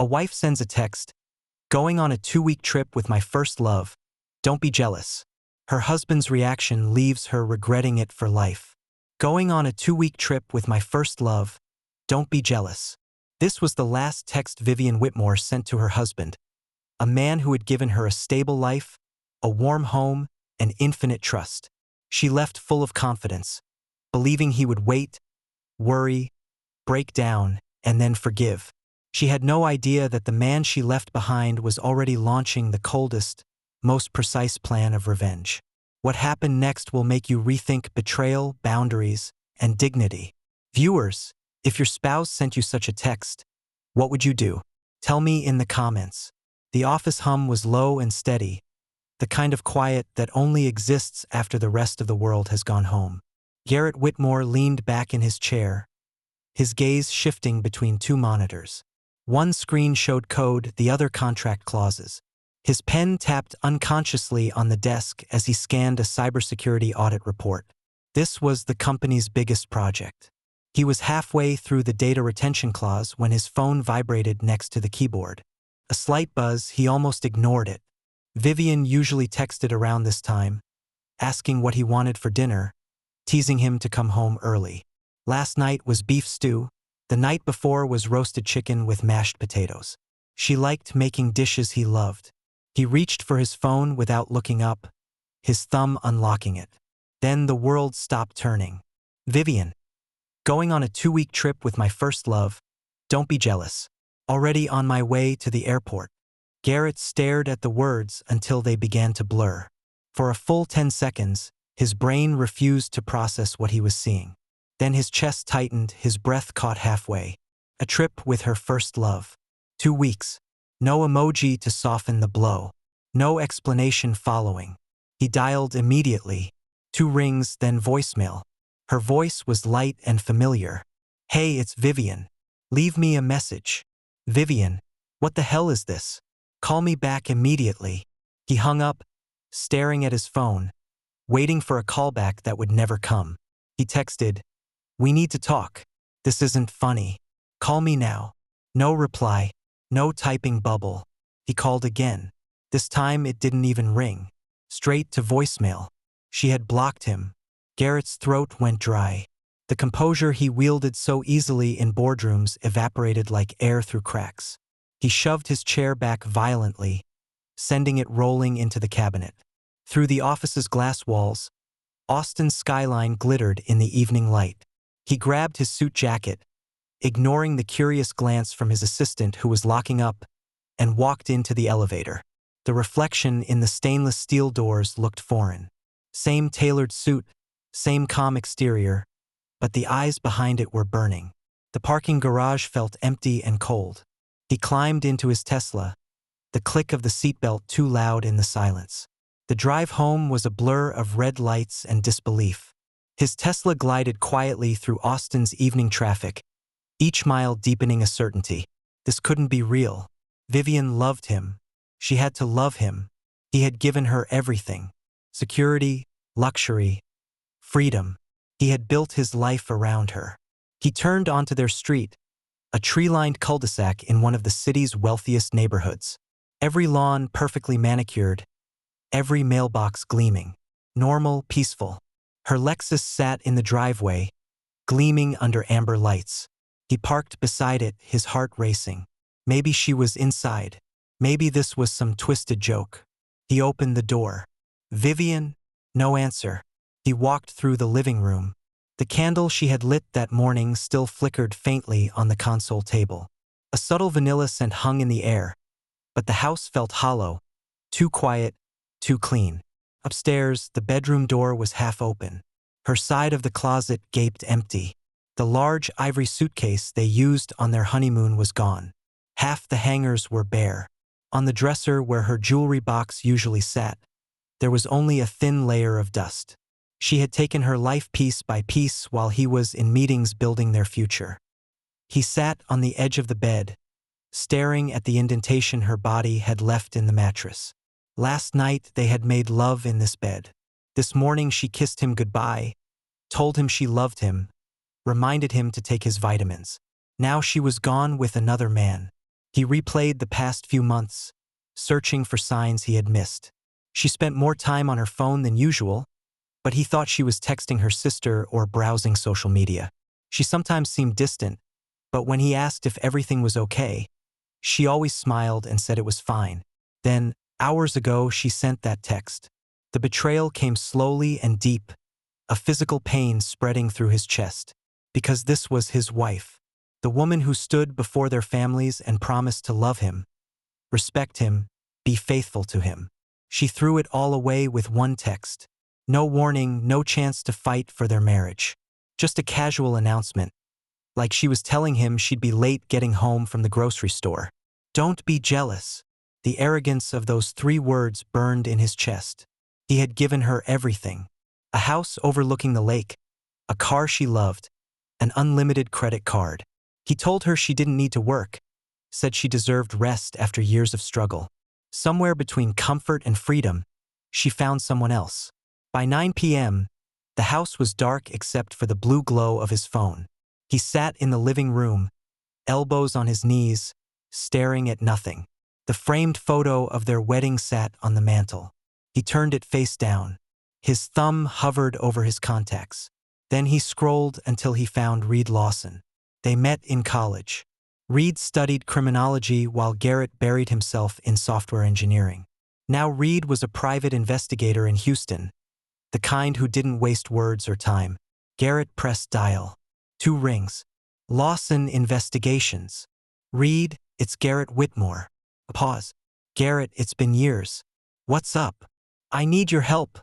A wife sends a text, "Going on a 2-week trip with my first love. Don't be jealous." Her husband's reaction leaves her regretting it for life. "Going on a 2-week trip with my first love. Don't be jealous." This was the last text Vivian Whitmore sent to her husband, a man who had given her a stable life, a warm home, and infinite trust. She left full of confidence, believing he would wait, worry, break down, and then forgive. She had no idea that the man she left behind was already launching the coldest, most precise plan of revenge. What happened next will make you rethink betrayal, boundaries, and dignity. Viewers, if your spouse sent you such a text, what would you do? Tell me in the comments. The office hum was low and steady, the kind of quiet that only exists after the rest of the world has gone home. Garrett Whitmore leaned back in his chair, his gaze shifting between two monitors. One screen showed code, the other contract clauses. His pen tapped unconsciously on the desk as he scanned a cybersecurity audit report. This was the company's biggest project. He was halfway through the data retention clause when his phone vibrated next to the keyboard. A slight buzz, he almost ignored it. Vivian usually texted around this time, asking what he wanted for dinner, teasing him to come home early. Last night was beef stew. The night before was roasted chicken with mashed potatoes. She liked making dishes he loved. He reached for his phone without looking up, his thumb unlocking it. Then the world stopped turning. "Vivian, going on a 2-week trip with my first love. Don't be jealous. Already on my way to the airport." Garrett stared at the words until they began to blur. For a full 10 seconds, his brain refused to process what he was seeing. Then his chest tightened, his breath caught halfway. A trip with her first love. 2 weeks. No emoji to soften the blow. No explanation following. He dialed immediately. 2 rings, then voicemail. Her voice was light and familiar. "Hey, it's Vivian. Leave me a message." "Vivian, what the hell is this? Call me back immediately." He hung up, staring at his phone, waiting for a callback that would never come. He texted, "We need to talk. This isn't funny. Call me now." No reply, no typing bubble. He called again. This time it didn't even ring. Straight to voicemail. She had blocked him. Garrett's throat went dry. The composure he wielded so easily in boardrooms evaporated like air through cracks. He shoved his chair back violently, sending it rolling into the cabinet. Through the office's glass walls, Austin's skyline glittered in the evening light. He grabbed his suit jacket, ignoring the curious glance from his assistant who was locking up, and walked into the elevator. The reflection in the stainless steel doors looked foreign. Same tailored suit, same calm exterior, but the eyes behind it were burning. The parking garage felt empty and cold. He climbed into his Tesla, the click of the seatbelt too loud in the silence. The drive home was a blur of red lights and disbelief. His Tesla glided quietly through Austin's evening traffic, each mile deepening a certainty. This couldn't be real. Vivian loved him. She had to love him. He had given her everything. Security, luxury, freedom. He had built his life around her. He turned onto their street, a tree-lined cul-de-sac in one of the city's wealthiest neighborhoods. Every lawn perfectly manicured, every mailbox gleaming. Normal, peaceful. Her Lexus sat in the driveway, gleaming under amber lights. He parked beside it, his heart racing. Maybe she was inside. Maybe this was some twisted joke. He opened the door. "Vivian?" No answer. He walked through the living room. The candle she had lit that morning still flickered faintly on the console table. A subtle vanilla scent hung in the air, but the house felt hollow, too quiet, too clean. Upstairs, the bedroom door was half open. Her side of the closet gaped empty. The large ivory suitcase they used on their honeymoon was gone. Half the hangers were bare. On the dresser where her jewelry box usually sat, there was only a thin layer of dust. She had taken her life piece by piece while he was in meetings building their future. He sat on the edge of the bed, staring at the indentation her body had left in the mattress. Last night they had made love in this bed. This morning she kissed him goodbye, told him she loved him, reminded him to take his vitamins. Now she was gone with another man. He replayed the past few months, searching for signs he had missed. She spent more time on her phone than usual, but he thought she was texting her sister or browsing social media. She sometimes seemed distant, but when he asked if everything was okay, she always smiled and said it was fine. Then, hours ago, she sent that text. The betrayal came slowly and deep, a physical pain spreading through his chest. Because this was his wife, the woman who stood before their families and promised to love him, respect him, be faithful to him. She threw it all away with one text. No warning, no chance to fight for their marriage. Just a casual announcement, like she was telling him she'd be late getting home from the grocery store. Don't be jealous. The arrogance of those 3 words burned in his chest. He had given her everything. A house overlooking the lake, a car she loved, an unlimited credit card. He told her she didn't need to work, said she deserved rest after years of struggle. Somewhere between comfort and freedom, she found someone else. By 9 p.m., the house was dark except for the blue glow of his phone. He sat in the living room, elbows on his knees, staring at nothing. The framed photo of their wedding sat on the mantel. He turned it face down. His thumb hovered over his contacts. Then he scrolled until he found Reed Lawson. They met in college. Reed studied criminology while Garrett buried himself in software engineering. Now Reed was a private investigator in Houston, the kind who didn't waste words or time. Garrett pressed dial. 2 rings. Lawson Investigations. Reed, it's Garrett Whitmore. A pause. Garrett, it's been years. What's up? I need your help,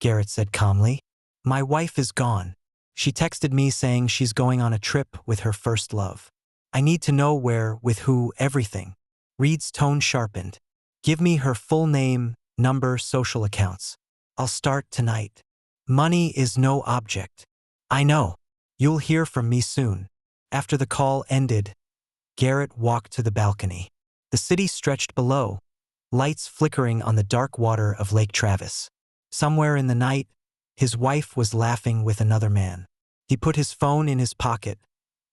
Garrett said calmly. My wife is gone. She texted me saying she's going on a trip with her first love. I need to know where, with who, everything. Reed's tone sharpened. Give me her full name, number, social accounts. I'll start tonight. Money is no object. I know. You'll hear from me soon. After the call ended, Garrett walked to the balcony. The city stretched below, lights flickering on the dark water of Lake Travis. Somewhere in the night, his wife was laughing with another man. He put his phone in his pocket,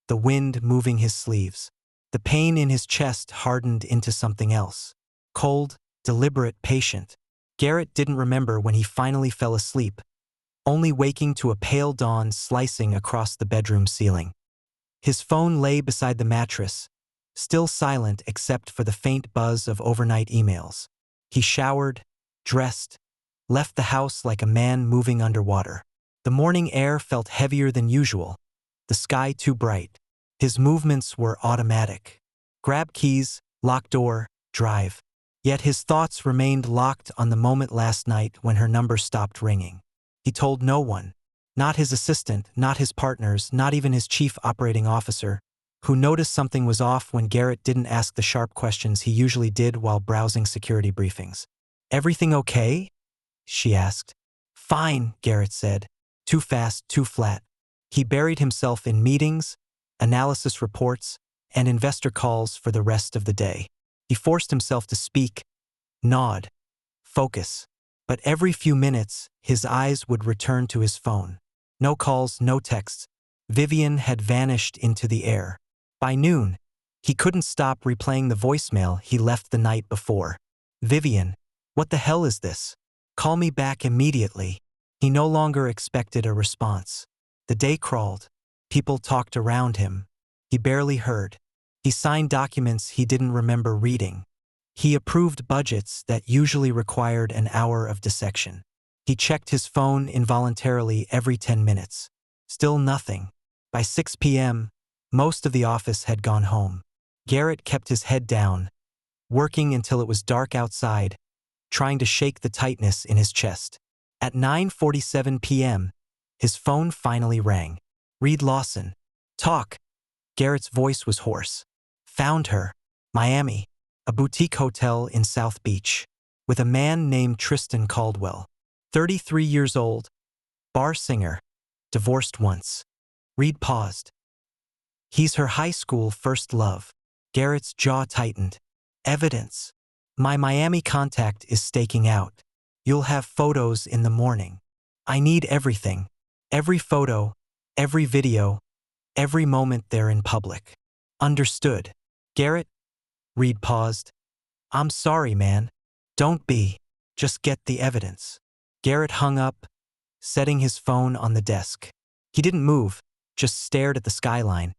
the wind moving his sleeves. The pain in his chest hardened into something else. Cold, deliberate, patient. Garrett didn't remember when he finally fell asleep, only waking to a pale dawn slicing across the bedroom ceiling. His phone lay beside the mattress, still silent except for the faint buzz of overnight emails. He showered, dressed, left the house like a man moving underwater. The morning air felt heavier than usual, the sky too bright. His movements were automatic. Grab keys, lock door, drive. Yet his thoughts remained locked on the moment last night when her number stopped ringing. He told no one, not his assistant, not his partners, not even his chief operating officer, who noticed something was off when Garrett didn't ask the sharp questions he usually did while browsing security briefings. Everything okay? She asked. Fine, Garrett said. Too fast, too flat. He buried himself in meetings, analysis reports, and investor calls for the rest of the day. He forced himself to speak, nod, focus. But every few minutes, his eyes would return to his phone. No calls, no texts. Vivian had vanished into the air. By noon, he couldn't stop replaying the voicemail he left the night before. Vivian, what the hell is this? Call me back immediately. He no longer expected a response. The day crawled. People talked around him. He barely heard. He signed documents he didn't remember reading. He approved budgets that usually required an hour of dissection. He checked his phone involuntarily every 10 minutes. Still nothing. By 6 p.m., most of the office had gone home. Garrett kept his head down, working until it was dark outside, trying to shake the tightness in his chest. At 9:47 p.m., his phone finally rang. Reed Lawson. Talk. Garrett's voice was hoarse. Found her. Miami. A boutique hotel in South Beach. With a man named Tristan Caldwell. 33 years old. Bar singer. Divorced once. Reed paused. He's her high school first love. Garrett's jaw tightened. Evidence. My Miami contact is staking out. You'll have photos in the morning. I need everything. Every photo, every video, every moment they're in public. Understood. Garrett? Reed paused. I'm sorry, man. Don't be. Just get the evidence. Garrett hung up, setting his phone on the desk. He didn't move, just stared at the skyline,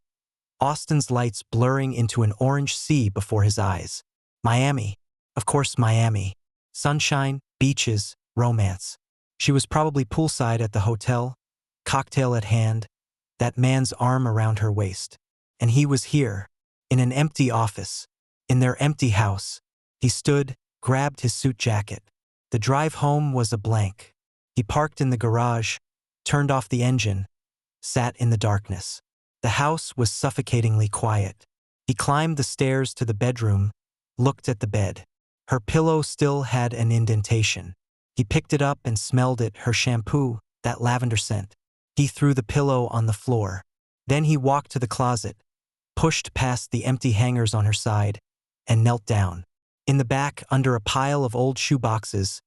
Austin's lights blurring into an orange sea before his eyes. Miami. Of course, Miami. Sunshine, beaches, romance. She was probably poolside at the hotel, cocktail at hand, that man's arm around her waist. And he was here, in an empty office, in their empty house. He stood, grabbed his suit jacket. The drive home was a blank. He parked in the garage, turned off the engine, sat in the darkness. The house was suffocatingly quiet. He climbed the stairs to the bedroom, looked at the bed. Her pillow still had an indentation. He picked it up and smelled it, her shampoo, that lavender scent. He threw the pillow on the floor. Then he walked to the closet, pushed past the empty hangers on her side, and knelt down. In the back, under a pile of old shoeboxes,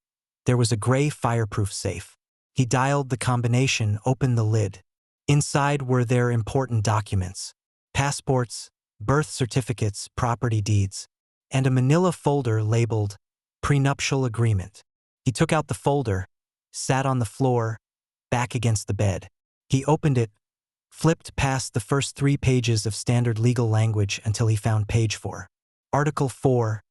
there was a gray fireproof safe. He dialed the combination, opened the lid. Inside were their important documents: passports, birth certificates, property deeds, and a manila folder labeled prenuptial agreement. He took out the folder, sat on the floor, back against the bed. He opened it, flipped past the first 3 pages of standard legal language until he found page 4. Article 4,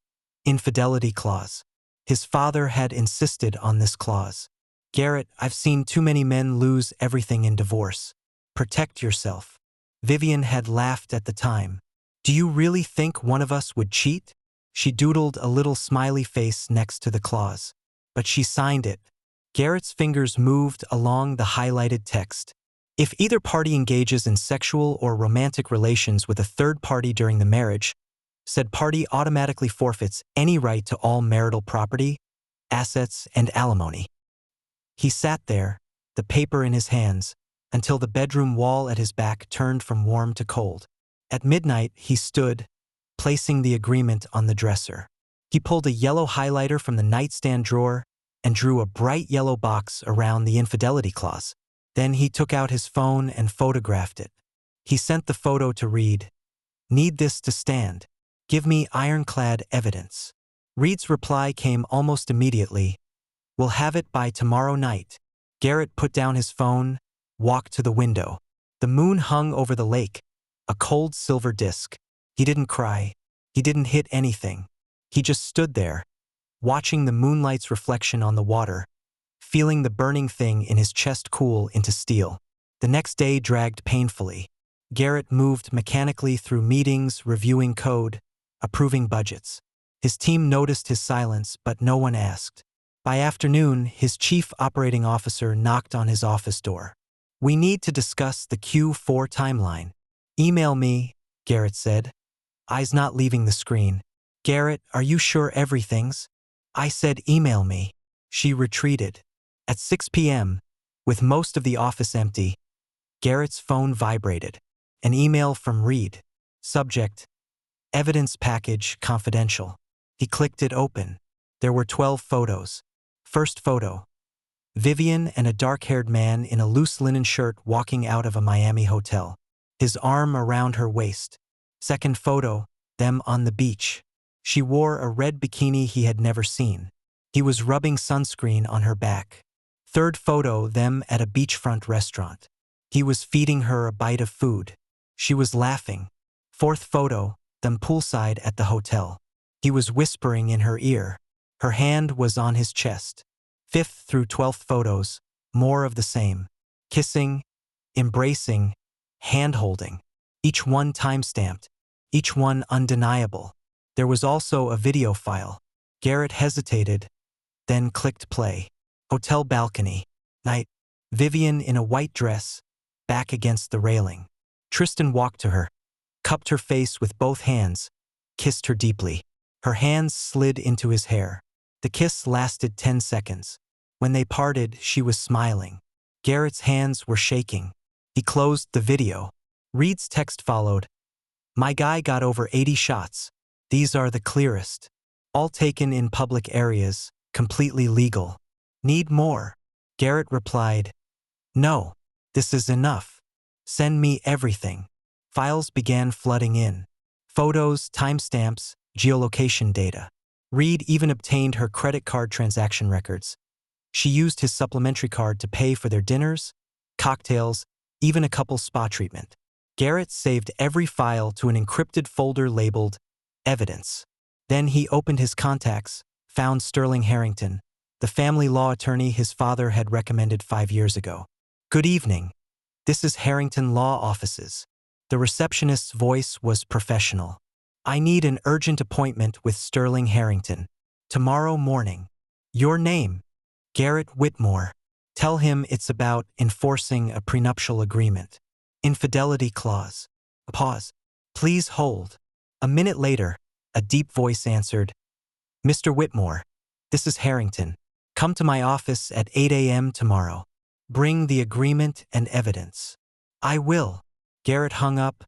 Infidelity Clause. His father had insisted on this clause. Garrett, I've seen too many men lose everything in divorce. Protect yourself. Vivian had laughed at the time. Do you really think one of us would cheat? She doodled a little smiley face next to the clause. But she signed it. Garrett's fingers moved along the highlighted text. If either party engages in sexual or romantic relations with a third party during the marriage, said party automatically forfeits any right to all marital property, assets, and alimony. He sat there, the paper in his hands, until the bedroom wall at his back turned from warm to cold. At midnight, he stood, placing the agreement on the dresser. He pulled a yellow highlighter from the nightstand drawer and drew a bright yellow box around the infidelity clause. Then he took out his phone and photographed it. He sent the photo to Reed. Need this to stand. Give me ironclad evidence. Reed's reply came almost immediately. We'll have it by tomorrow night. Garrett put down his phone, walked to the window. The moon hung over the lake, a cold silver disk. He didn't cry. He didn't hit anything. He just stood there, watching the moonlight's reflection on the water, feeling the burning thing in his chest cool into steel. The next day dragged painfully. Garrett moved mechanically through meetings, reviewing code, approving budgets. His team noticed his silence, but no one asked. By afternoon, his chief operating officer knocked on his office door. We need to discuss the Q4 timeline. Email me, Garrett said. Eyes not leaving the screen. Garrett, are you sure everything's? I said email me. She retreated. At 6 p.m., with most of the office empty, Garrett's phone vibrated. An email from Reed. Subject: Evidence package confidential. He clicked it open. There were 12 photos. First photo: Vivian and a dark-haired man in a loose linen shirt walking out of a Miami hotel, his arm around her waist. Second photo: them on the beach. She wore a red bikini he had never seen. He was rubbing sunscreen on her back. Third photo: them at a beachfront restaurant. He was feeding her a bite of food. She was laughing. Fourth photo: them poolside at the hotel. He was whispering in her ear. Her hand was on his chest. Fifth through 12th photos, more of the same. Kissing, embracing, hand-holding. Each one time-stamped, each one undeniable. There was also a video file. Garrett hesitated, then clicked play. Hotel balcony. Night. Vivian in a white dress, back against the railing. Tristan walked to her, cupped her face with both hands, kissed her deeply. Her hands slid into his hair. The kiss lasted 10 seconds. When they parted, she was smiling. Garrett's hands were shaking. He closed the video. Reed's text followed. My guy got over 80 shots. These are the clearest. All taken in public areas, completely legal. Need more? Garrett replied, No, this is enough. Send me everything. Files began flooding in. Photos, timestamps, geolocation data. Reed even obtained her credit card transaction records. She used his supplementary card to pay for their dinners, cocktails, even a couple's spa treatment. Garrett saved every file to an encrypted folder labeled Evidence. Then he opened his contacts, found Sterling Harrington, the family law attorney his father had recommended 5 years ago. "Good evening. This is Harrington Law Offices." The receptionist's voice was professional. "I need an urgent appointment with Sterling Harrington. Tomorrow morning." "Your name?" "Garrett Whitmore." "Tell him it's about enforcing a prenuptial agreement. Infidelity clause." A pause. "Please hold." A minute later, a deep voice answered, "Mr. Whitmore, this is Harrington. Come to my office at 8 a.m. tomorrow. Bring the agreement and evidence." "I will." Garrett hung up,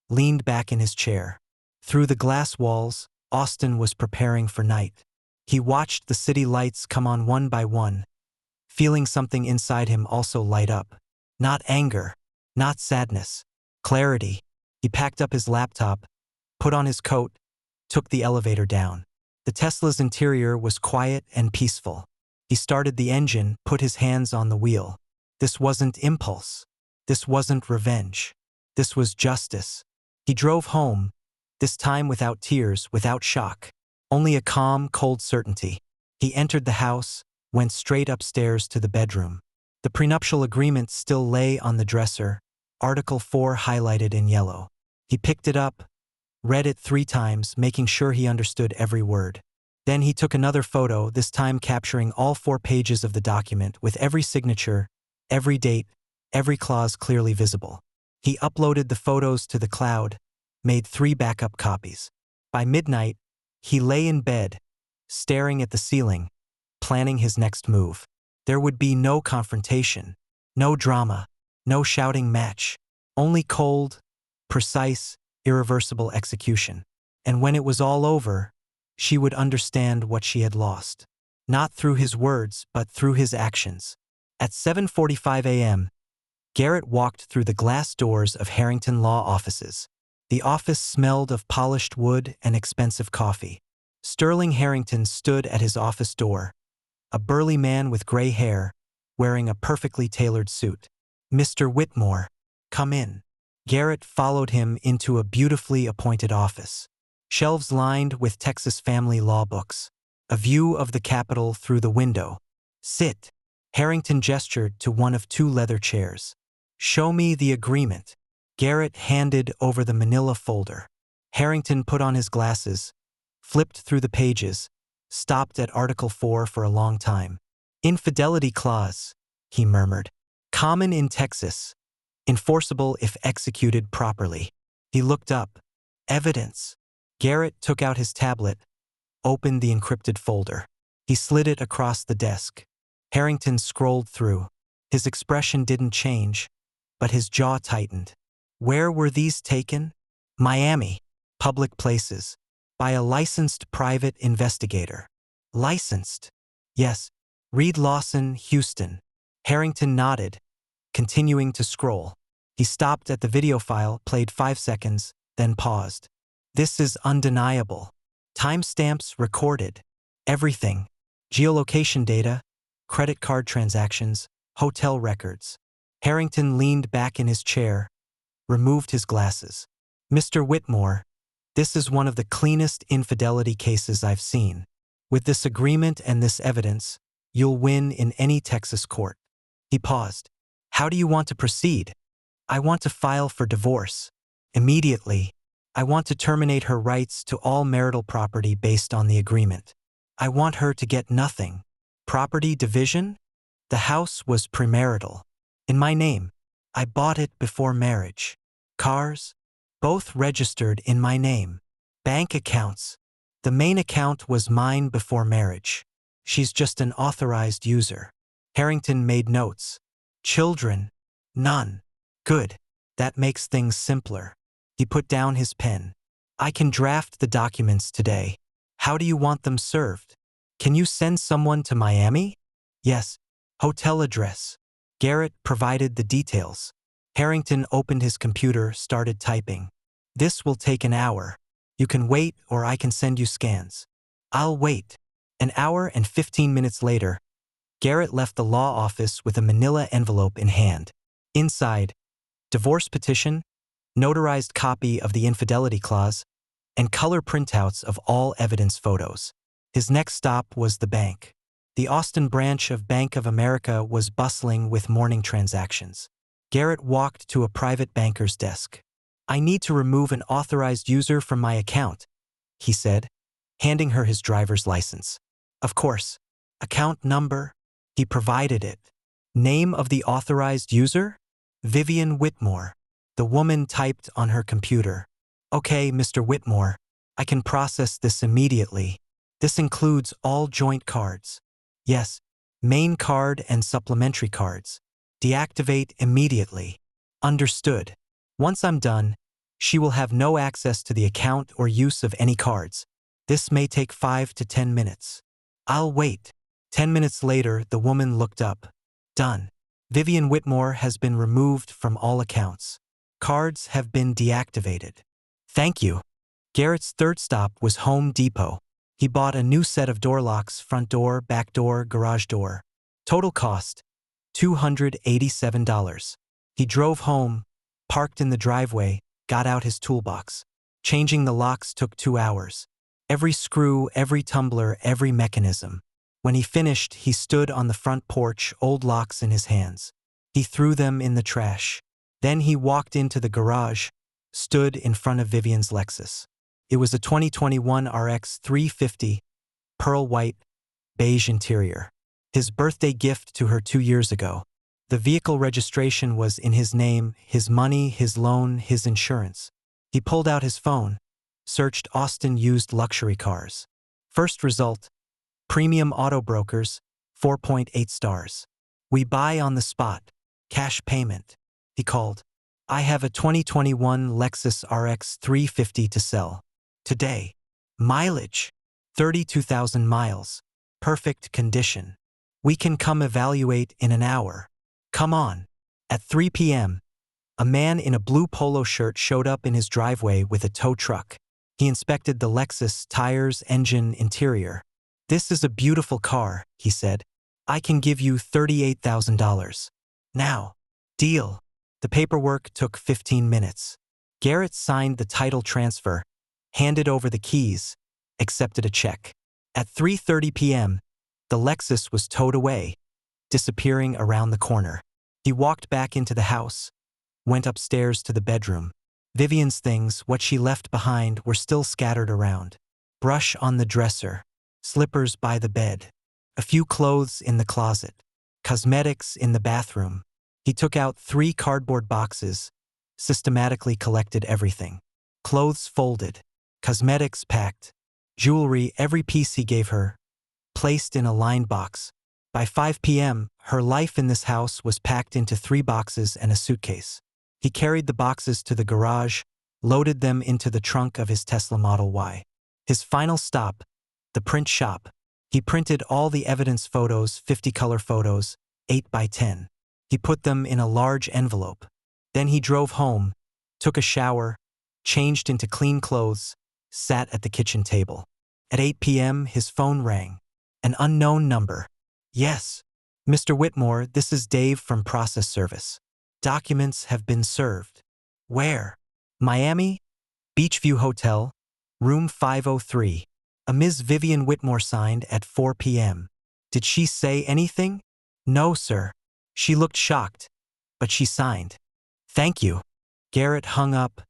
leaned back in his chair. Through the glass walls, Austin was preparing for night. He watched the city lights come on one by one, feeling something inside him also light up. Not anger, not sadness, clarity. He packed up his laptop, put on his coat, took the elevator down. The Tesla's interior was quiet and peaceful. He started the engine, put his hands on the wheel. This wasn't impulse. This wasn't revenge. This was justice. He drove home, this time without tears, without shock. Only a calm, cold certainty. He entered the house, went straight upstairs to the bedroom. The prenuptial agreement still lay on the dresser, Article 4 highlighted in yellow. He picked it up, read it 3 times, making sure he understood every word. Then he took another photo, this time capturing all 4 pages of the document with every signature, every date, every clause clearly visible. He uploaded the photos to the cloud, made 3 backup copies. By midnight, he lay in bed, staring at the ceiling, planning his next move. There would be no confrontation, no drama, no shouting match, only cold, precise, irreversible execution. And when it was all over, she would understand what she had lost. Not through his words, but through his actions. At 7:45 a.m., Garrett walked through the glass doors of Harrington Law Offices. The office smelled of polished wood and expensive coffee. Sterling Harrington stood at his office door, a burly man with gray hair, wearing a perfectly tailored suit. "Mr. Whitmore, come in." Garrett followed him into a beautifully appointed office. Shelves lined with Texas family law books. A view of the Capitol through the window. "Sit." Harrington gestured to one of 2 leather chairs. "Show me the agreement." Garrett handed over the manila folder. Harrington put on his glasses, flipped through the pages, stopped at Article 4 for a long time. "Infidelity clause," he murmured. "Common in Texas. Enforceable if executed properly." He looked up. "Evidence." Garrett took out his tablet, opened the encrypted folder. He slid it across the desk. Harrington scrolled through. His expression didn't change, but his jaw tightened. Where were these taken? Miami. Public places. By a licensed private investigator. Licensed? Yes. Reed Lawson, Houston. Harrington nodded, continuing to scroll. He stopped at the video file, played 5 seconds, then paused. "This is undeniable. Timestamps recorded. Everything. Geolocation data, credit card transactions, hotel records." Harrington leaned back in his chair, removed his glasses. "Mr. Whitmore, this is one of the cleanest infidelity cases I've seen. With this agreement and this evidence, you'll win in any Texas court." He paused. "How do you want to proceed?" "I want to file for divorce. Immediately. I want to terminate her rights to all marital property based on the agreement. I want her to get nothing." "Property division?" "The house was premarital. In my name. I bought it before marriage. Cars? Both registered in my name. Bank accounts. The main account was mine before marriage. She's just an authorized user." Harrington made notes. "Children? None. Good. That makes things simpler." He put down his pen. "I can draft the documents today. How do you want them served? Can you send someone to Miami?" "Yes. Hotel address." Garrett provided the details. Harrington opened his computer, started typing. "This will take an hour. You can wait or I can send you scans. I'll wait. An hour and 15 minutes later, Garrett left the law office with a manila envelope in hand. Inside, divorce petition, notarized copy of the infidelity clause, and color printouts of all evidence photos. His next stop was the bank. The Austin branch of Bank of America was bustling with morning transactions. Garrett walked to a private banker's desk. "I need to remove an authorized user from my account," he said, handing her his driver's license. "Of course. Account number?" He provided it. "Name of the authorized user? Vivian Whitmore." The woman typed on her computer. "Okay, Mr. Whitmore, I can process this immediately. This includes all joint cards." "Yes, main card and supplementary cards. Deactivate immediately." "Understood. Once I'm done, she will have no access to the account or use of any cards. This may take 5 to 10 minutes. I'll wait." 10 minutes later, the woman looked up. "Done. Vivian Whitmore has been removed from all accounts. Cards have been deactivated." "Thank you." Garrett's third stop was Home Depot. He bought a new set of door locks: front door, back door, garage door. Total cost, $287. He drove home, parked in the driveway, got out his toolbox. Changing the locks took 2 hours. Every screw, every tumbler, every mechanism. When he finished, he stood on the front porch, old locks in his hands. He threw them in the trash. Then he walked into the garage, stood in front of Vivian's Lexus. It was a 2021 RX 350, pearl white, beige interior. His birthday gift to her 2 years ago. The vehicle registration was in his name, his money, his loan, his insurance. He pulled out his phone, searched Austin used luxury cars. First result, Premium Auto Brokers, 4.8 stars. "We buy on the spot. Cash payment." He called. "I have a 2021 Lexus RX 350 to sell. Today. Mileage, 32,000 miles. Perfect condition. We can come evaluate in an hour. Come on." At 3 p.m., a man in a blue polo shirt showed up in his driveway with a tow truck. He inspected the Lexus, tires, engine, interior. "This is a beautiful car," he said. "I can give you $38,000. Now. Deal." The paperwork took 15 minutes. Garrett signed the title transfer, handed over the keys, accepted a check. At 3:30 p.m., the Lexus was towed away, disappearing around the corner. He walked back into the house, went upstairs to the bedroom. Vivian's things, what she left behind, were still scattered around. Brush on the dresser, slippers by the bed, a few clothes in the closet, cosmetics in the bathroom. He took out 3 cardboard boxes, systematically collected everything. Clothes folded, cosmetics packed, jewelry, every piece he gave her, placed in a lined box. By 5 p.m., her life in this house was packed into 3 boxes and a suitcase. He carried the boxes to the garage, loaded them into the trunk of his Tesla Model Y. His final stop, the print shop. He printed all the evidence photos, 50 color photos, 8 by 10. He put them in a large envelope. Then he drove home, took a shower, changed into clean clothes, sat at the kitchen table. At 8 p.m., his phone rang. An unknown number. "Yes. Mr. Whitmore, this is Dave from Process Service. Documents have been served." "Where?" "Miami, Beachview Hotel, room 503. A Ms. Vivian Whitmore signed at 4 p.m. "Did she say anything?" "No, sir. She looked shocked, but she signed." "Thank you." Garrett hung up,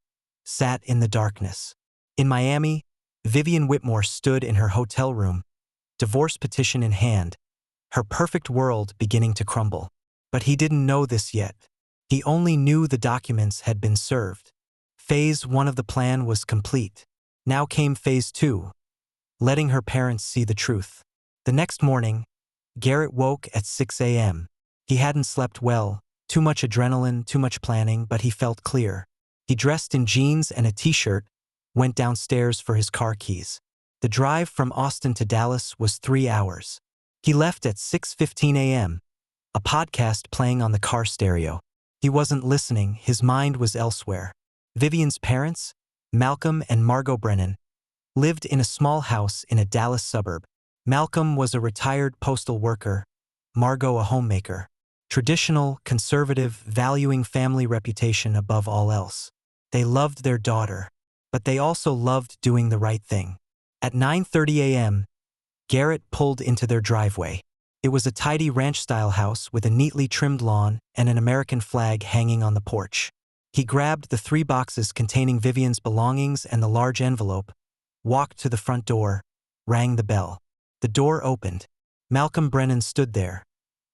sat in the darkness. In Miami, Vivian Whitmore stood in her hotel room, divorce petition in hand, her perfect world beginning to crumble. But he didn't know this yet. He only knew the documents had been served. Phase 1 of the plan was complete. Now came Phase 2, letting her parents see the truth. The next morning, Garrett woke at 6 a.m. He hadn't slept well, too much adrenaline, too much planning, but he felt clear. He dressed in jeans and a t-shirt, went downstairs for his car keys. The drive from Austin to Dallas was 3 hours. He left at 6:15 a.m., a podcast playing on the car stereo. He wasn't listening, his mind was elsewhere. Vivian's parents, Malcolm and Margot Brennan, lived in a small house in a Dallas suburb. Malcolm was a retired postal worker, Margot a homemaker. Traditional, conservative, valuing family reputation above all else. They loved their daughter, but they also loved doing the right thing. At 9:30 a.m., Garrett pulled into their driveway. It was a tidy ranch-style house with a neatly trimmed lawn and an American flag hanging on the porch. He grabbed the 3 boxes containing Vivian's belongings and the large envelope, walked to the front door, rang the bell. The door opened. Malcolm Brennan stood there,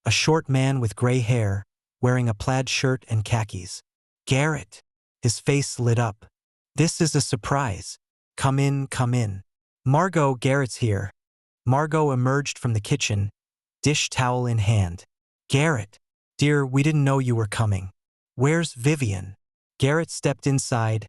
a short man with gray hair, wearing a plaid shirt and khakis. Garrett. His face lit up. This is a surprise. Come in, come in. Margot, Garrett's here. Margot emerged from the kitchen, dish towel in hand. Garrett. Dear, we didn't know you were coming. Where's Vivian? Garrett stepped inside,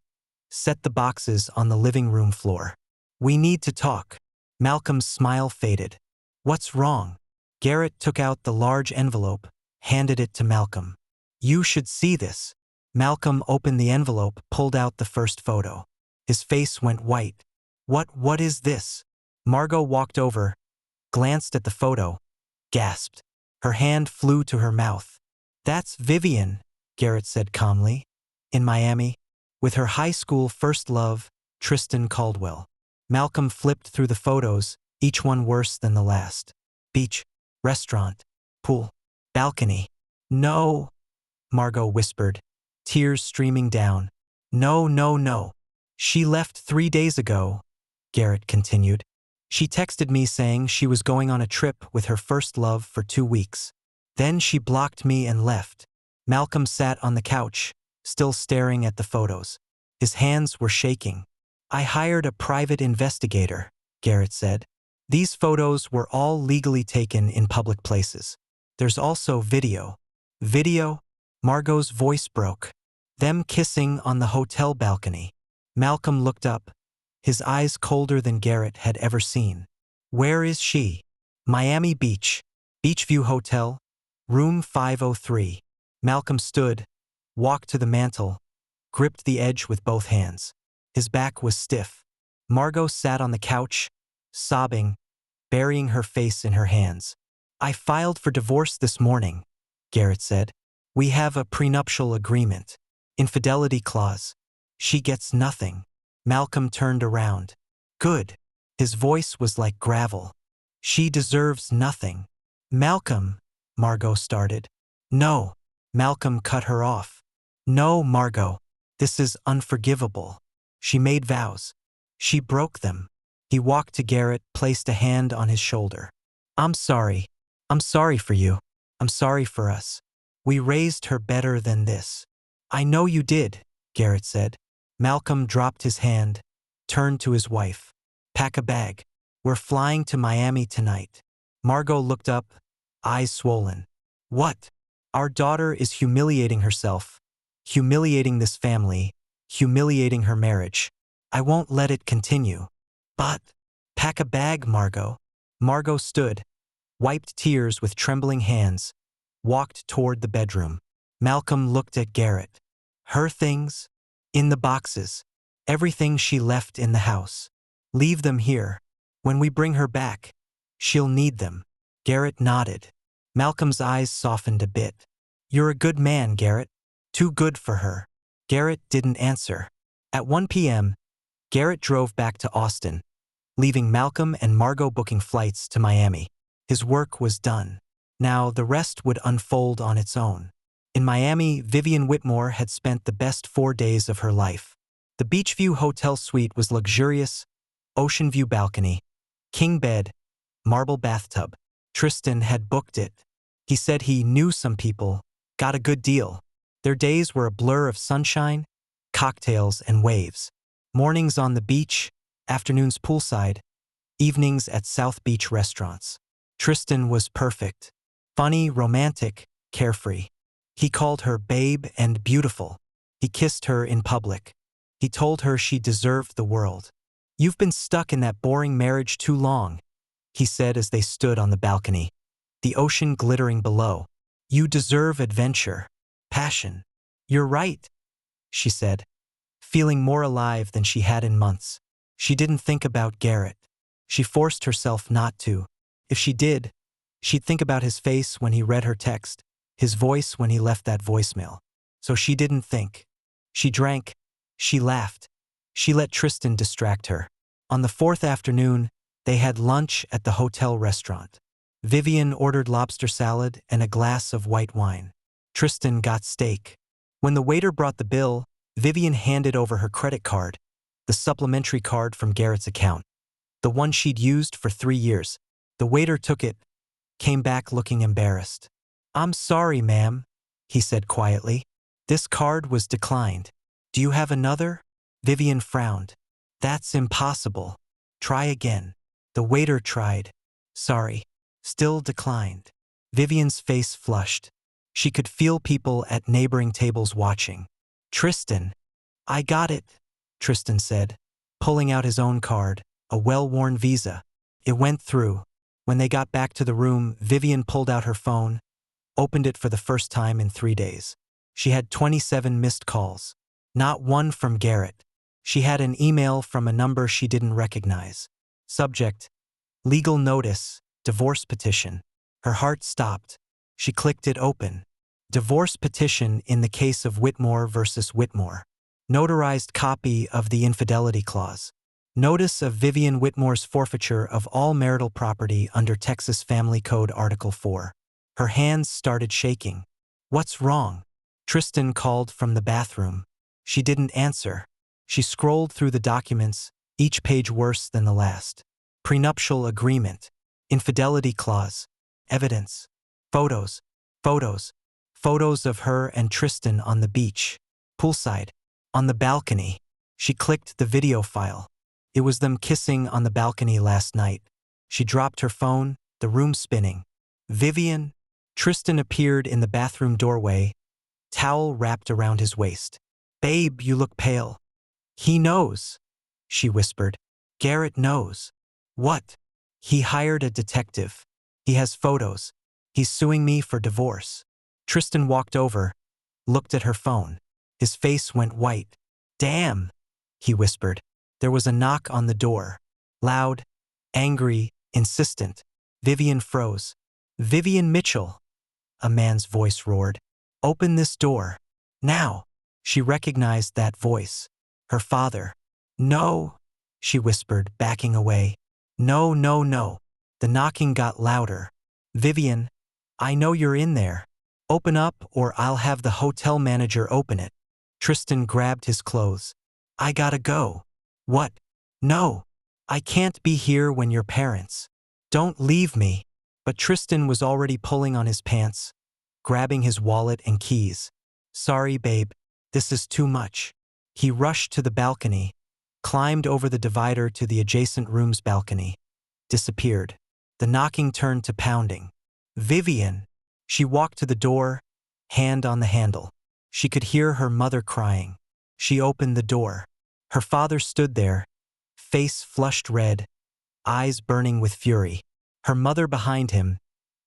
set the boxes on the living room floor. We need to talk. Malcolm's smile faded. What's wrong? Garrett took out the large envelope, handed it to Malcolm. You should see this. Malcolm opened the envelope, pulled out the first photo. His face went white. What is this? Margot walked over, glanced at the photo, gasped. Her hand flew to her mouth. That's Vivian, Garrett said calmly. In Miami, with her high school first love, Tristan Caldwell. Malcolm flipped through the photos, each one worse than the last. Beach, restaurant, pool, balcony. No, Margot whispered, tears streaming down. No. She left 3 days ago, Garrett continued. She texted me saying she was going on a trip with her first love for 2 weeks. Then she blocked me and left. Malcolm sat on the couch, still staring at the photos. His hands were shaking. I hired a private investigator, Garrett said. These photos were all legally taken in public places. There's also video. Video? Margot's voice broke. Them kissing on the hotel balcony. Malcolm looked up, his eyes colder than Garrett had ever seen. Where is she? Miami Beach. Beachview Hotel, room 503. Malcolm stood, walked to the mantel, gripped the edge with both hands. His back was stiff. Margot sat on the couch, sobbing, burying her face in her hands. I filed for divorce this morning, Garrett said. We have a prenuptial agreement. Infidelity clause. She gets nothing. Malcolm turned around. Good. His voice was like gravel. She deserves nothing. Malcolm, Margot started. No. Malcolm cut her off. No, Margot. This is unforgivable. She made vows. She broke them. He walked to Garrett, placed a hand on his shoulder. I'm sorry. I'm sorry for you. I'm sorry for us. We raised her better than this. I know you did, Garrett said. Malcolm dropped his hand, turned to his wife. Pack a bag. We're flying to Miami tonight. Margot looked up, eyes swollen. What? Our daughter is humiliating herself, humiliating this family, humiliating her marriage. I won't let it continue. But, pack a bag, Margot. Margot stood, wiped tears with trembling hands, walked toward the bedroom. Malcolm looked at Garrett. Her things? In the boxes. Everything she left in the house. Leave them here. When we bring her back, she'll need them. Garrett nodded. Malcolm's eyes softened a bit. You're a good man, Garrett. Too good for her. Garrett didn't answer. At 1 p.m., Garrett drove back to Austin, leaving Malcolm and Margot booking flights to Miami. His work was done. Now the rest would unfold on its own. In Miami, Vivian Whitmore had spent the best 4 days of her life. The Beachview Hotel suite was luxurious, ocean view balcony, king bed, marble bathtub. Tristan had booked it. He said he knew some people, got a good deal. Their days were a blur of sunshine, cocktails, and waves. Mornings on the beach, afternoons poolside, evenings at South Beach restaurants. Tristan was perfect. Funny, romantic, carefree. He called her babe and beautiful. He kissed her in public. He told her she deserved the world. You've been stuck in that boring marriage too long, he said as they stood on the balcony, the ocean glittering below. You deserve adventure, passion. You're right, she said, feeling more alive than she had in months. She didn't think about Garrett. She forced herself not to. If she did, she'd think about his face when he read her text, his voice when he left that voicemail. So she didn't think. She drank. She laughed. She let Tristan distract her. On the fourth afternoon, they had lunch at the hotel restaurant. Vivian ordered lobster salad and a glass of white wine. Tristan got steak. When the waiter brought the bill, Vivian handed over her credit card, the supplementary card from Garrett's account, the one she'd used for 3 years. The waiter took it, came back looking embarrassed. "I'm sorry, ma'am," he said quietly. "This card was declined. Do you have another?" Vivian frowned. "That's impossible. Try again." The waiter tried. "Sorry." Still declined. Vivian's face flushed. She could feel people at neighboring tables watching. "Tristan." "I got it," Tristan said, pulling out his own card, a well-worn Visa. It went through. When they got back to the room, Vivian pulled out her phone, opened it for the first time in 3 days. She had 27 missed calls. Not one from Garrett. She had an email from a number she didn't recognize. Subject: legal notice, divorce petition. Her heart stopped. She clicked it open. Divorce petition in the case of Whitmore versus Whitmore. Notarized copy of the infidelity clause. Notice of Vivian Whitmore's forfeiture of all marital property under Texas Family Code Article 4. Her hands started shaking. "What's wrong?" Tristan called from the bathroom. She didn't answer. She scrolled through the documents, each page worse than the last. Prenuptial agreement. Infidelity clause. Evidence. Photos. Photos. Photos of her and Tristan on the beach. Poolside. On the balcony. She clicked the video file. It was them kissing on the balcony last night. She dropped her phone, the room spinning. "Vivian?" Tristan appeared in the bathroom doorway, towel wrapped around his waist. "Babe, you look pale." "He knows," she whispered. "Garrett knows." "What?" "He hired a detective. He has photos. He's suing me for divorce." Tristan walked over, looked at her phone. His face went white. "Damn," he whispered. There was a knock on the door. Loud, angry, insistent. Vivian froze. "Vivian Mitchell," a man's voice roared. "Open this door. Now." She recognized that voice. Her father. "No," she whispered, backing away. "No, no, no." The knocking got louder. "Vivian, I know you're in there. Open up or I'll have the hotel manager open it." Tristan grabbed his clothes. "I gotta go." "What?" "No. I can't be here when your parents." "Don't leave me." But Tristan was already pulling on his pants, grabbing his wallet and keys. "Sorry, babe. This is too much." He rushed to the balcony, climbed over the divider to the adjacent room's balcony, disappeared. The knocking turned to pounding. "Vivian." She walked to the door, hand on the handle. She could hear her mother crying. She opened the door. Her father stood there, face flushed red, eyes burning with fury. Her mother behind him,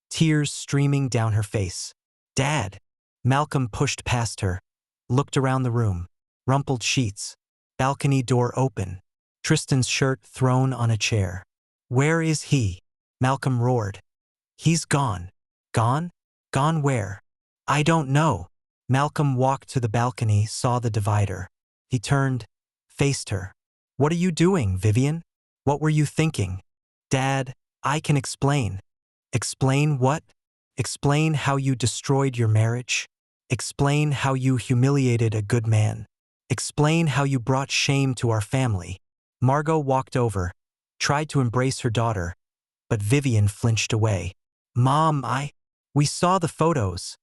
tears streaming down her face. "Dad." Malcolm pushed past her, looked around the room. Rumpled sheets. Balcony door open. Tristan's shirt thrown on a chair. "Where is he?" Malcolm roared. "He's gone." "Gone? Gone where?" "I don't know." Malcolm walked to the balcony, saw the divider. He turned, faced her. "What are you doing, Vivian? What were you thinking?" "Dad, I can explain." "Explain what?" "Explain how you destroyed your marriage. Explain how you humiliated a good man. Explain how you brought shame to our family." Margot walked over, tried to embrace her daughter, but Vivian flinched away. "Mom, we saw the photos,"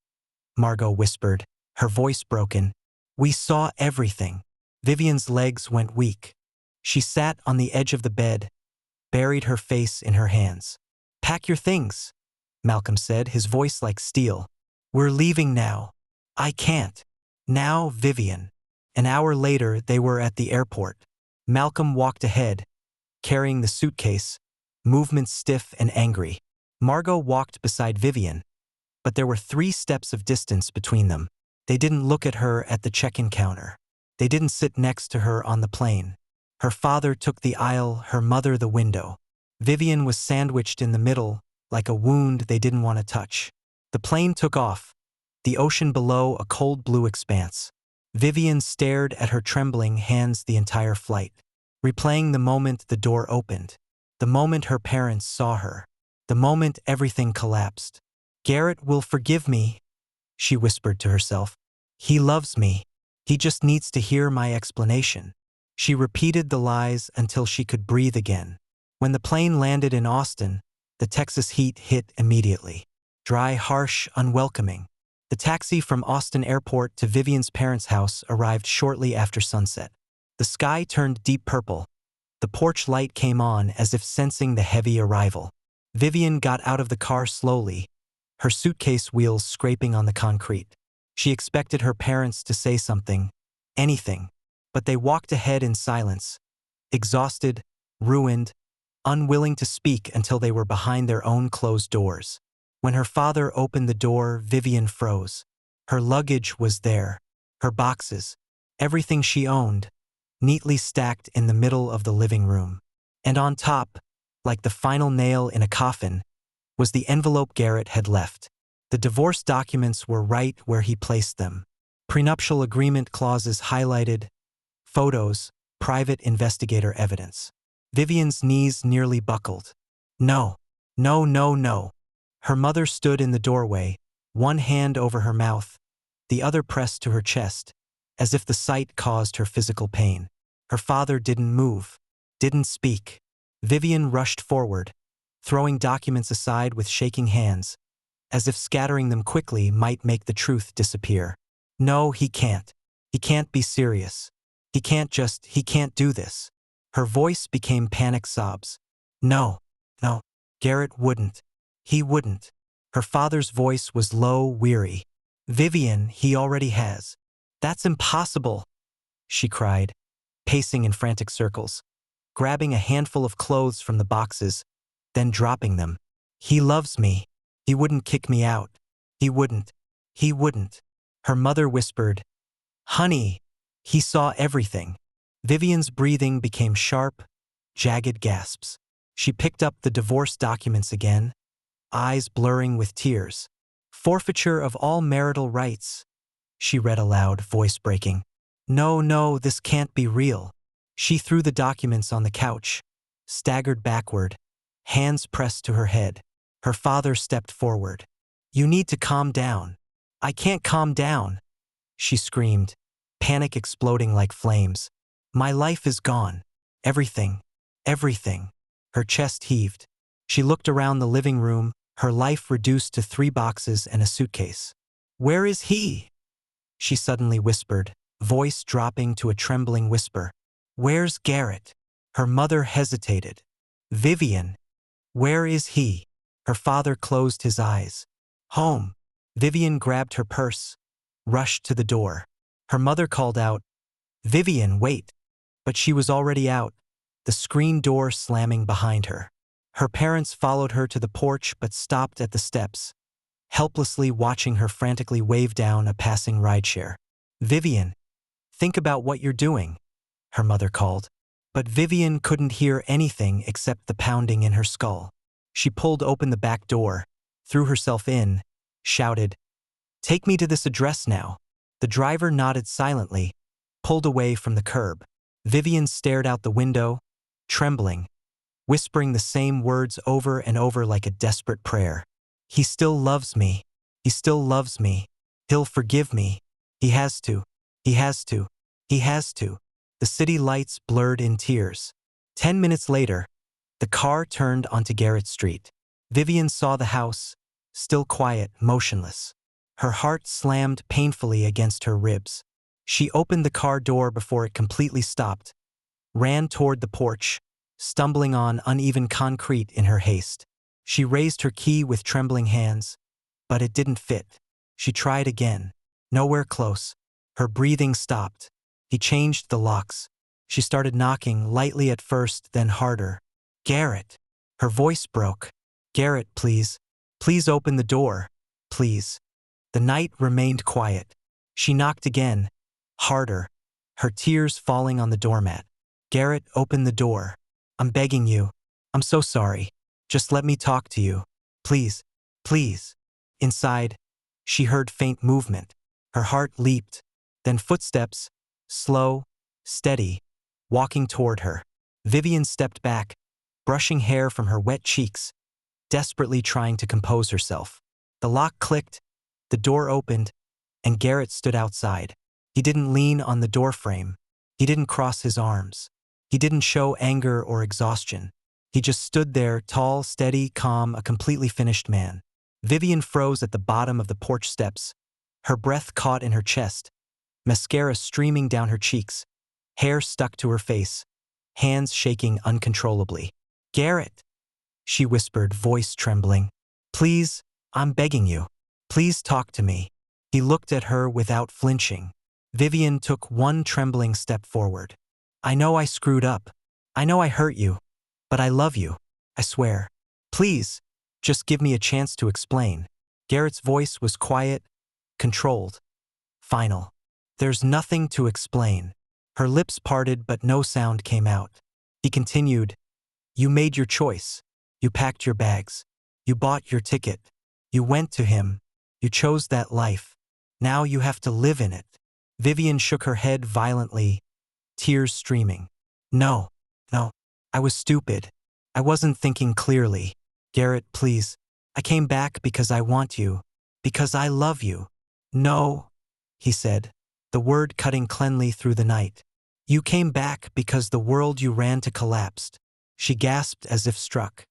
Margot whispered, her voice broken. "We saw everything." Vivian's legs went weak. She sat on the edge of the bed, buried her face in her hands. "Pack your things," Malcolm said, his voice like steel. "We're leaving now." "I can't." "Now, Vivian." An hour later, they were at the airport. Malcolm walked ahead, carrying the suitcase, movements stiff and angry. Margot walked beside Vivian, but there were 3 steps of distance between them. They didn't look at her at the check-in counter. They didn't sit next to her on the plane. Her father took the aisle, her mother the window. Vivian was sandwiched in the middle, like a wound they didn't want to touch. The plane took off, the ocean below a cold blue expanse. Vivian stared at her trembling hands the entire flight, replaying the moment the door opened, the moment her parents saw her, the moment everything collapsed. "Garrett will forgive me," she whispered to herself. "He loves me. He just needs to hear my explanation." She repeated the lies until she could breathe again. When the plane landed in Austin, the Texas heat hit immediately. Dry, harsh, unwelcoming. The taxi from Austin Airport to Vivian's parents' house arrived shortly after sunset. The sky turned deep purple. The porch light came on as if sensing the heavy arrival. Vivian got out of the car slowly, her suitcase wheels scraping on the concrete. She expected her parents to say something, anything, but they walked ahead in silence, exhausted, ruined, unwilling to speak until they were behind their own closed doors. When her father opened the door, Vivian froze. Her luggage was there, her boxes, everything she owned, neatly stacked in the middle of the living room. And on top, like the final nail in a coffin, was the envelope Garrett had left. The divorce documents were right where he placed them. Prenuptial agreement clauses highlighted, photos, private investigator evidence. Vivian's knees nearly buckled. No, no, no, no. Her mother stood in the doorway, one hand over her mouth, the other pressed to her chest, as if the sight caused her physical pain. Her father didn't move, didn't speak. Vivian rushed forward, throwing documents aside with shaking hands, as if scattering them quickly might make the truth disappear. No, he can't. He can't be serious. He can't do this. Her voice became panic sobs. No, no, Garrett wouldn't. He wouldn't. Her father's voice was low, weary. Vivian, he already has. That's impossible, she cried, pacing in frantic circles, grabbing a handful of clothes from the boxes, then dropping them. He loves me. He wouldn't kick me out. He wouldn't. He wouldn't. Her mother whispered, "Honey." He saw everything. Vivian's breathing became sharp, jagged gasps. She picked up the divorce documents again, eyes blurring with tears. "Forfeiture of all marital rights," she read aloud, voice breaking. "No, no, this can't be real." She threw the documents on the couch, staggered backward, hands pressed to her head. Her father stepped forward. "You need to calm down." "I can't calm down," she screamed, panic exploding like flames. "My life is gone. Everything. Everything." Her chest heaved. She looked around the living room, her life reduced to 3 boxes and a suitcase. "Where is he?" she suddenly whispered, voice dropping to a trembling whisper. "Where's Garrett?" Her mother hesitated. "Vivian, where is he?" Her father closed his eyes. "Home." Vivian grabbed her purse, rushed to the door. Her mother called out, "Vivian, wait." But she was already out, the screen door slamming behind her. Her parents followed her to the porch but stopped at the steps, helplessly watching her frantically wave down a passing rideshare. "Vivian, think about what you're doing," her mother called. But Vivian couldn't hear anything except the pounding in her skull. She pulled open the back door, threw herself in, shouted, "Take me to this address now." The driver nodded silently, pulled away from the curb. Vivian stared out the window, trembling, whispering the same words over and over like a desperate prayer. "He still loves me. He still loves me. He'll forgive me. He has to. He has to. He has to." The city lights blurred in tears. 10 minutes later, the car turned onto Garrett Street. Vivian saw the house, still quiet, motionless. Her heart slammed painfully against her ribs. She opened the car door before it completely stopped, ran toward the porch, stumbling on uneven concrete in her haste. She raised her key with trembling hands, but it didn't fit. She tried again. Nowhere close. Her breathing stopped. He changed the locks. She started knocking, lightly at first, then harder. "Garrett." Her voice broke. "Garrett, please. Please open the door. Please." The night remained quiet. She knocked again, harder, her tears falling on the doormat. Garrett, open the door. I'm begging you. I'm so sorry. Just let me talk to you. Please, please. Inside, she heard faint movement. Her heart leaped. Then footsteps, slow, steady, walking toward her. Vivian stepped back, brushing hair from her wet cheeks, desperately trying to compose herself. The lock clicked, the door opened, and Garrett stood outside. He didn't lean on the doorframe. He didn't cross his arms. He didn't show anger or exhaustion. He just stood there, tall, steady, calm, a completely finished man. Vivian froze at the bottom of the porch steps, her breath caught in her chest, mascara streaming down her cheeks, hair stuck to her face, hands shaking uncontrollably. Garrett, she whispered, voice trembling. Please, I'm begging you. Please talk to me. He looked at her without flinching. Vivian took one trembling step forward. I know I screwed up. I know I hurt you. But I love you. I swear. Please, just give me a chance to explain. Garrett's voice was quiet, controlled, final. There's nothing to explain. Her lips parted but no sound came out. He continued, you made your choice. You packed your bags. You bought your ticket. You went to him. You chose that life. Now you have to live in it. Vivian shook her head violently, tears streaming. No, I was stupid. I wasn't thinking clearly. Garrett, please. I came back because I want you. Because I love you. No, he said, the word cutting cleanly through the night. You came back because the world you ran to collapsed. She gasped as if struck.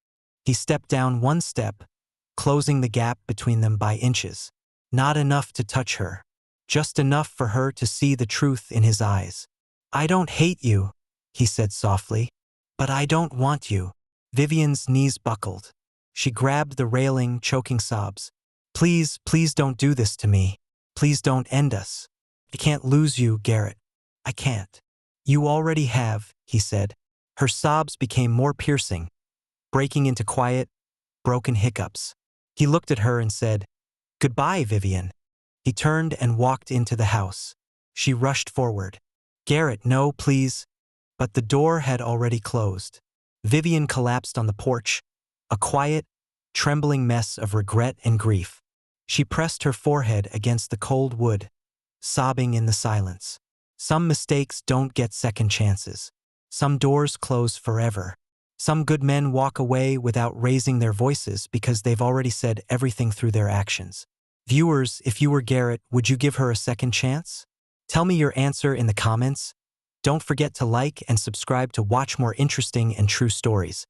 He stepped down one step, closing the gap between them by inches. Not enough to touch her. Just enough for her to see the truth in his eyes. I don't hate you, he said softly. But I don't want you. Vivian's knees buckled. She grabbed the railing, choking sobs. Please, please don't do this to me. Please don't end us. I can't lose you, Garrett. I can't. You already have, he said. Her sobs became more piercing, breaking into quiet, broken hiccups. He looked at her and said, Goodbye, Vivian. He turned and walked into the house. She rushed forward. Garrett, no, please. But the door had already closed. Vivian collapsed on the porch, a quiet, trembling mess of regret and grief. She pressed her forehead against the cold wood, sobbing in the silence. Some mistakes don't get second chances. Some doors close forever. Some good men walk away without raising their voices because they've already said everything through their actions. Viewers, if you were Garrett, would you give her a second chance? Tell me your answer in the comments. Don't forget to like and subscribe to watch more interesting and true stories.